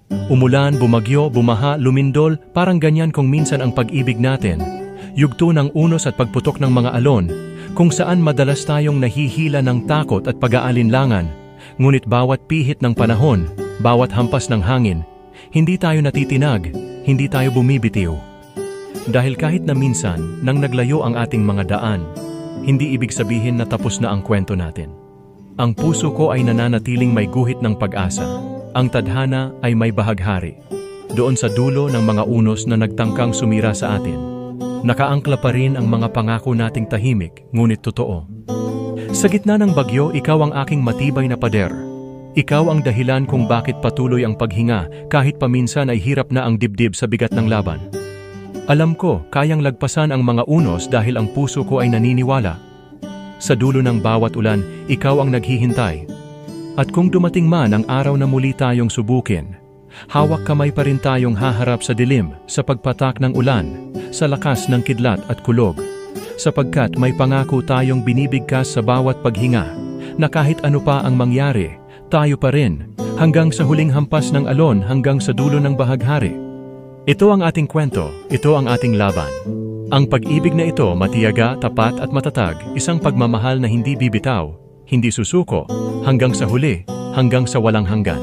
Umulan, bumagyo, bumaha, lumindol, parang ganyan kung minsan ang pag-ibig natin. Yugto ng unos at pagputok ng mga alon, kung saan madalas tayong nahihila ng takot at pag-aalinlangan. Ngunit bawat pihit ng panahon, bawat hampas ng hangin, hindi tayo natitinag, hindi tayo bumibitiw. Dahil kahit na minsan, nang naglayo ang ating mga daan, hindi ibig sabihin na tapos na ang kwento natin. Ang puso ko ay nananatiling may guhit ng pag-asa. Ang tadhana ay may bahaghari. Doon sa dulo ng mga unos na nagtangkang sumira sa atin, nakaangkla pa rin ang mga pangako nating tahimik, ngunit totoo. Sa gitna ng bagyo, ikaw ang aking matibay na pader. Ikaw ang dahilan kung bakit patuloy ang paghinga kahit paminsan ay hirap na ang dibdib sa bigat ng laban. Alam ko, kayang lagpasan ang mga unos dahil ang puso ko ay naniniwala. Sa dulo ng bawat ulan, ikaw ang naghihintay. At kung dumating man ang araw na muli tayong subukin, hawak kamay pa rin tayong haharap sa dilim, sa pagpatak ng ulan, sa lakas ng kidlat at kulog. Sapagkat may pangako tayong binibigkas sa bawat paghinga, na kahit ano pa ang mangyari, tayo pa rin, hanggang sa huling hampas ng alon, hanggang sa dulo ng bahaghari. Ito ang ating kwento, ito ang ating laban. Ang pag-ibig na ito matiyaga, tapat at matatag, isang pagmamahal na hindi bibitaw, hindi susuko, hanggang sa huli, hanggang sa walang hanggan.